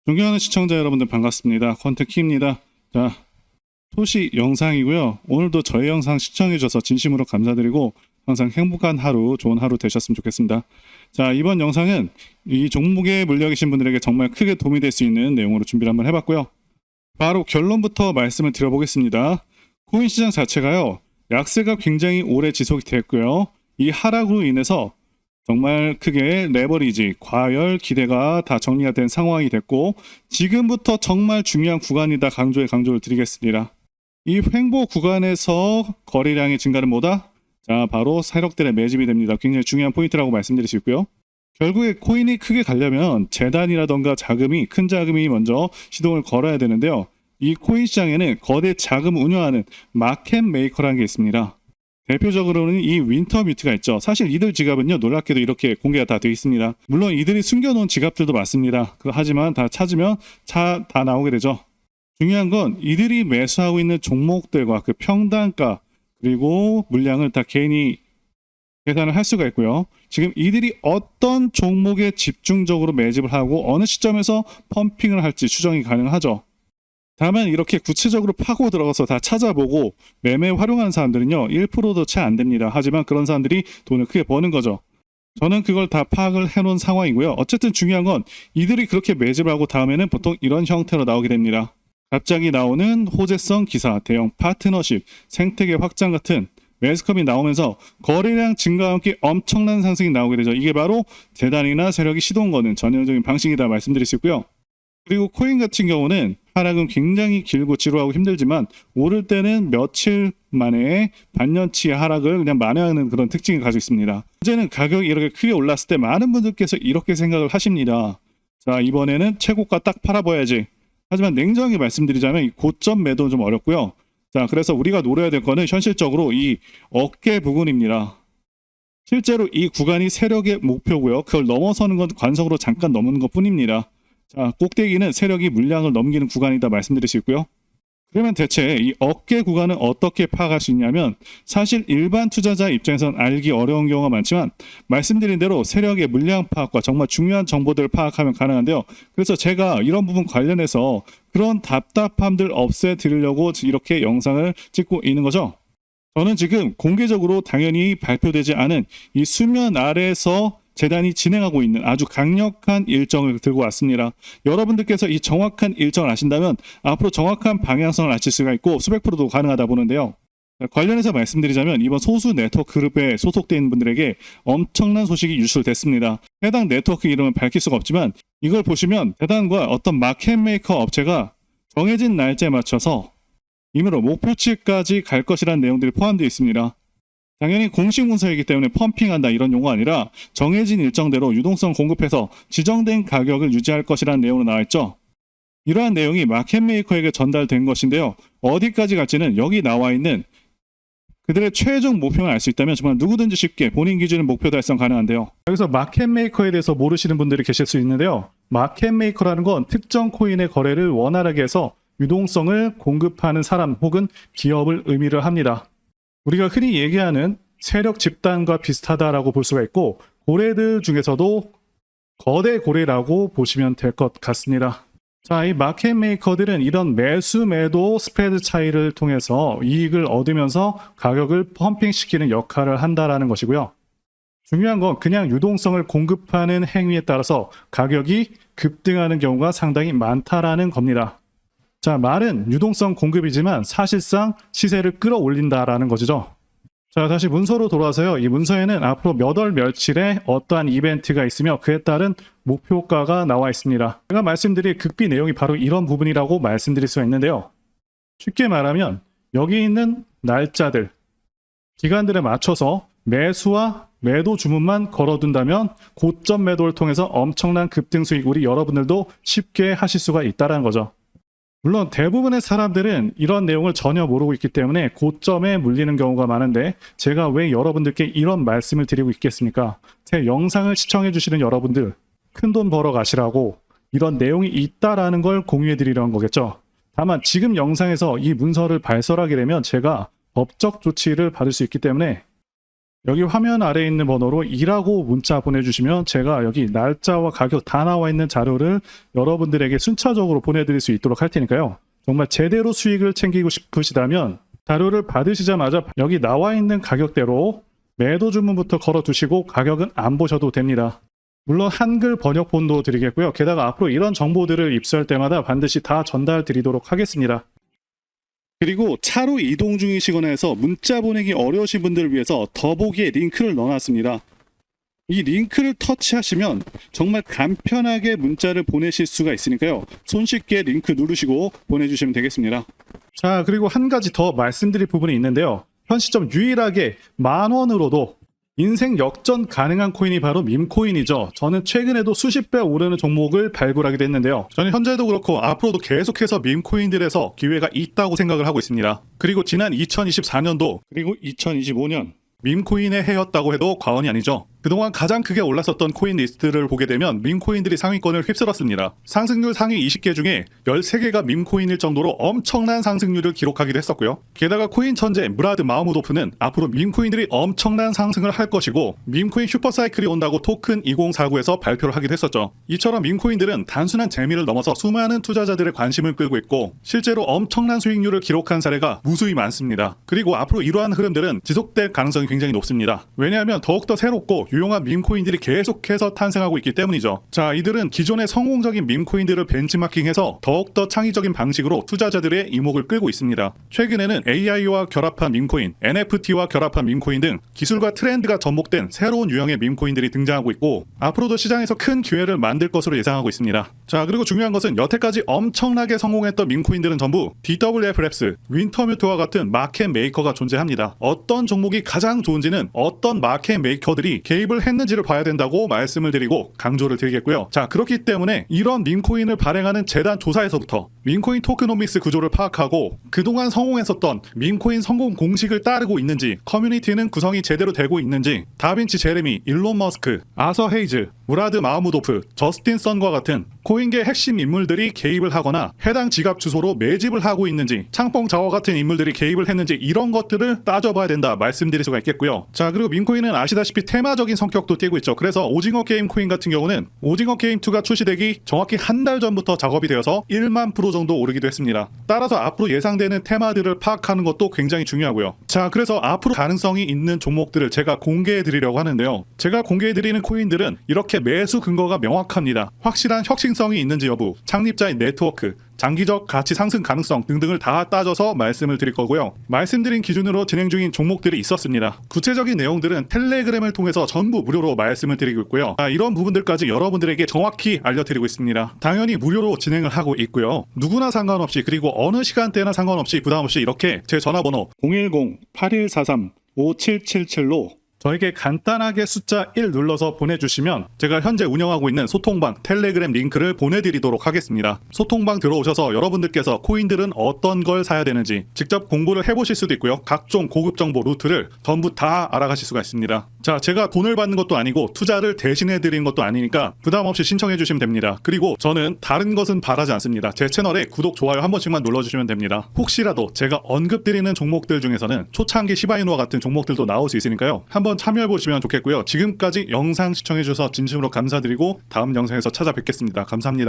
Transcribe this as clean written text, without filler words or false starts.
존경하는 시청자 여러분들 반갑습니다. 콘택키입니다. 자, 토시 영상이고요. 오늘도 저희 영상 시청해주셔서 진심으로 감사드리고 항상 행복한 하루, 좋은 하루 되셨으면 좋겠습니다. 자, 이번 영상은 이 종목에 물려 계신 분들에게 정말 크게 도움이 될 수 있는 내용으로 준비를 한번 해봤고요. 바로 결론부터 말씀을 드려보겠습니다. 코인 시장 자체가요, 약세가 굉장히 오래 지속이 됐고요. 이 하락으로 인해서 정말 크게 레버리지, 과열, 기대가 다 정리가 된 상황이 됐고 지금부터 정말 중요한 구간이다 강조를 드리겠습니다. 이 횡보 구간에서 거래량의 증가는 뭐다? 자, 바로 세력들의 매집이 됩니다. 굉장히 중요한 포인트라고 말씀드릴 수 있고요. 결국에 코인이 크게 가려면 재단이라던가 자금이, 큰 자금이 먼저 시동을 걸어야 되는데요. 이 코인 시장에는 거대 자금 운영하는 마켓 메이커라는 게 있습니다. 대표적으로는 이 윈터뮤트가 있죠. 사실 이들 지갑은요, 놀랍게도 이렇게 공개가 다 되어 있습니다. 물론 이들이 숨겨놓은 지갑들도 많습니다. 하지만 다 찾으면 다 나오게 되죠. 중요한 건 이들이 매수하고 있는 종목들과 그 평단가 그리고 물량을 다 개인이 계산을 할 수가 있고요. 지금 이들이 어떤 종목에 집중적으로 매집을 하고 어느 시점에서 펌핑을 할지 추정이 가능하죠. 다만 이렇게 구체적으로 파고 들어가서 다 찾아보고 매매 활용하는 사람들은요, 1%도 채 안 됩니다. 하지만 그런 사람들이 돈을 크게 버는 거죠. 저는 그걸 다 파악을 해놓은 상황이고요. 어쨌든 중요한 건 이들이 그렇게 매집을 하고 다음에는 보통 이런 형태로 나오게 됩니다. 갑자기 나오는 호재성 기사, 대형 파트너십, 생태계 확장 같은 매스컴이 나오면서 거래량 증가와 함께 엄청난 상승이 나오게 되죠. 이게 바로 재단이나 세력이 시도한 거는 전형적인 방식이다 말씀드릴 수 있고요. 그리고 코인 같은 경우는 하락은 굉장히 길고 지루하고 힘들지만 오를 때는 며칠 만에 반년치의 하락을 그냥 만회하는 그런 특징을 가지고 있습니다. 문제는 가격이 이렇게 크게 올랐을 때 많은 분들께서 이렇게 생각을 하십니다. 자, 이번에는 최고가 딱 팔아봐야지. 하지만 냉정하게 말씀드리자면 이 고점 매도는 좀 어렵고요. 자, 그래서 우리가 노려야 될 거는 현실적으로 이 어깨 부분입니다. 실제로 이 구간이 세력의 목표고요. 그걸 넘어서는 건 관성으로 잠깐 넘는 것 뿐입니다. 자, 꼭대기는 세력이 물량을 넘기는 구간이다 말씀드릴 수 있고요. 그러면 대체 이 어깨 구간은 어떻게 파악할 수 있냐면 사실 일반 투자자 입장에서는 알기 어려운 경우가 많지만 말씀드린 대로 세력의 물량 파악과 정말 중요한 정보들을 파악하면 가능한데요. 그래서 제가 이런 부분 관련해서 그런 답답함들 없애드리려고 이렇게 영상을 찍고 있는 거죠. 저는 지금 공개적으로 당연히 발표되지 않은 이 수면 아래에서 재단이 진행하고 있는 아주 강력한 일정을 들고 왔습니다. 여러분들께서 이 정확한 일정을 아신다면 앞으로 정확한 방향성을 아실 수가 있고 수백 프로도 가능하다 보는데요. 관련해서 말씀드리자면 이번 소수 네트워크 그룹에 소속되어 있는 분들에게 엄청난 소식이 유출됐습니다. 해당 네트워크 이름은 밝힐 수가 없지만 이걸 보시면 재단과 어떤 마켓메이커 업체가 정해진 날짜에 맞춰서 임의로 목표치까지 갈 것이라는 내용들이 포함되어 있습니다. 당연히 공식 문서이기 때문에 펌핑한다 이런 용어가 아니라 정해진 일정대로 유동성 공급해서 지정된 가격을 유지할 것이라는 내용으로 나와 있죠. 이러한 내용이 마켓메이커에게 전달된 것인데요. 어디까지 갈지는 여기 나와 있는 그들의 최종 목표를 알 수 있다면 정말 누구든지 쉽게 본인 기준의 목표 달성 가능한데요. 여기서 마켓메이커에 대해서 모르시는 분들이 계실 수 있는데요. 마켓메이커라는 건 특정 코인의 거래를 원활하게 해서 유동성을 공급하는 사람 혹은 기업을 의미를 합니다. 우리가 흔히 얘기하는 세력 집단과 비슷하다라고 볼 수가 있고 고래들 중에서도 거대 고래라고 보시면 될 것 같습니다. 자, 이 마켓 메이커들은 이런 매수 매도 스프레드 차이를 통해서 이익을 얻으면서 가격을 펌핑시키는 역할을 한다라는 것이고요. 중요한 건 그냥 유동성을 공급하는 행위에 따라서 가격이 급등하는 경우가 상당히 많다라는 겁니다. 자, 말은 유동성 공급이지만 사실상 시세를 끌어올린다라는 것이죠. 자, 다시 문서로 돌아와서요. 이 문서에는 앞으로 몇 월 며칠에 어떠한 이벤트가 있으며 그에 따른 목표가가 나와 있습니다. 제가 말씀드릴 극비 내용이 바로 이런 부분이라고 말씀드릴 수가 있는데요. 쉽게 말하면 여기 있는 날짜들, 기간들에 맞춰서 매수와 매도 주문만 걸어둔다면 고점 매도를 통해서 엄청난 급등 수익 우리 여러분들도 쉽게 하실 수가 있다는 거죠. 물론 대부분의 사람들은 이런 내용을 전혀 모르고 있기 때문에 고점에 물리는 경우가 많은데 제가 왜 여러분들께 이런 말씀을 드리고 있겠습니까? 제 영상을 시청해 주시는 여러분들 큰돈 벌어 가시라고 이런 내용이 있다라는 걸 공유해 드리려는 거겠죠. 다만 지금 영상에서 이 문서를 발설하게 되면 제가 법적 조치를 받을 수 있기 때문에 여기 화면 아래에 있는 번호로 2라고 문자 보내주시면 제가 여기 날짜와 가격 다 나와 있는 자료를 여러분들에게 순차적으로 보내드릴 수 있도록 할 테니까요. 정말 제대로 수익을 챙기고 싶으시다면 자료를 받으시자마자 여기 나와 있는 가격대로 매도 주문부터 걸어두시고 가격은 안 보셔도 됩니다. 물론 한글 번역본도 드리겠고요. 게다가 앞으로 이런 정보들을 입수할 때마다 반드시 다 전달 드리도록 하겠습니다. 그리고 차로 이동 중이시거나 해서 문자 보내기 어려우신 분들을 위해서 더보기에 링크를 넣어놨습니다. 이 링크를 터치하시면 정말 간편하게 문자를 보내실 수가 있으니까요. 손쉽게 링크 누르시고 보내주시면 되겠습니다. 자, 그리고 한 가지 더 말씀드릴 부분이 있는데요. 현 시점 유일하게 10,000원으로도 인생 역전 가능한 코인이 바로 밈코인이죠. 저는 최근에도 수십 배 오르는 종목을 발굴하게 됐는데요. 저는 현재도 그렇고 앞으로도 계속해서 밈코인들에서 기회가 있다고 생각을 하고 있습니다. 그리고 지난 2024년도 그리고 2025년 밈코인의 해였다고 해도 과언이 아니죠. 그동안 가장 크게 올랐었던 코인 리스트를 보게 되면 밈코인들이 상위권을 휩쓸었습니다. 상승률 상위 20개 중에 13개가 밈코인일 정도로 엄청난 상승률을 기록하기도 했었고요. 게다가 코인 천재 무라드 마흐무도프는 앞으로 밈코인들이 엄청난 상승을 할 것이고 밈코인 슈퍼사이클이 온다고 토큰 2049에서 발표를 하기도 했었죠. 이처럼 밈코인들은 단순한 재미를 넘어서 수많은 투자자들의 관심을 끌고 있고 실제로 엄청난 수익률을 기록한 사례가 무수히 많습니다. 그리고 앞으로 이러한 흐름들은 지속될 가능성이 굉장히 높습니다. 왜냐하면 더욱더 새롭고 유용한 밈코인들이 계속해서 탄생하고 있기 때문이죠. 자, 이들은 기존의 성공적인 밈코인들을 벤치마킹해서 더욱더 창의적인 방식으로 투자자들의 이목을 끌고 있습니다. 최근에는 AI와 결합한 밈코인, NFT와 결합한 밈코인 등 기술과 트렌드가 접목된 새로운 유형의 밈코인들이 등장하고 있고 앞으로도 시장에서 큰 기회를 만들 것으로 예상하고 있습니다. 자, 그리고 중요한 것은 여태까지 엄청나게 성공했던 밈코인들은 전부 DWF 랩스, 윈터뮤트와 같은 마켓 메이커가 존재합니다. 어떤 종목이 가장 좋은지는 어떤 마켓 메이커들이 개입을 했는지를 봐야 된다고 말씀을 드리고 강조를 드리겠고요. 자, 그렇기 때문에 이런 밈코인을 발행하는 재단 조사에서부터 밈코인 토크노믹스 구조를 파악하고 그동안 성공했었던 밈코인 성공 공식을 따르고 있는지, 커뮤니티는 구성이 제대로 되고 있는지, 다빈치 제레미, 일론 머스크, 아서 헤이즈, 무라드 마흐무도프, 저스틴 선과 같은 코인계 핵심 인물들이 개입을 하거나 해당 지갑 주소로 매집을 하고 있는지, 창펑 자워 같은 인물들이 개입을 했는지 이런 것들을 따져봐야 된다 말씀드릴 수가 있겠고요. 자, 그리고 밈코인은 아시다시피 테마적인 성격도 띠고 있죠. 그래서 오징어 게임 코인 같은 경우는 오징어 게임 2가 출시되기 정확히 한 달 전부터 작업이 되어서 1만 프로 정도 오르기도 했습니다. 따라서 앞으로 예상되는 테마들을 파악하는 것도 굉장히 중요하고요. 자, 그래서 앞으로 가능성이 있는 종목들을 제가 공개해 드리려고 하는데요. 제가 공개해 드리는 코인들은 이렇게 매수 근거가 명확합니다. 확실한 혁신성이 있는지 여부, 창립자의 네트워크, 장기적 가치 상승 가능성 등등을 다 따져서 말씀을 드릴 거고요. 말씀드린 기준으로 진행 중인 종목들이 있었습니다. 구체적인 내용들은 텔레그램을 통해서 전부 무료로 말씀을 드리고 있고요. 이런 부분들까지 여러분들에게 정확히 알려드리고 있습니다. 당연히 무료로 진행을 하고 있고요. 누구나 상관없이 그리고 어느 시간대나 상관없이 부담없이 이렇게 제 전화번호 010-8143-5777로 저에게 간단하게 숫자 1 눌러서 보내주시면 제가 현재 운영하고 있는 소통방 텔레그램 링크를 보내드리도록 하겠습니다. 소통방 들어오셔서 여러분들께서 코인들은 어떤 걸 사야 되는지 직접 공부를 해보실 수도 있고요. 각종 고급 정보 루트를 전부 다 알아가실 수가 있습니다. 자, 제가 돈을 받는 것도 아니고 투자를 대신해드리는 것도 아니니까 부담 없이 신청해주시면 됩니다. 그리고 저는 다른 것은 바라지 않습니다. 제 채널에 구독, 좋아요 한 번씩만 눌러주시면 됩니다. 혹시라도 제가 언급드리는 종목들 중에서는 초창기 시바이누와 같은 종목들도 나올 수 있으니까요. 한번 참여해보시면 좋겠고요. 지금까지 영상 시청해주셔서 진심으로 감사드리고 다음 영상에서 찾아뵙겠습니다. 감사합니다.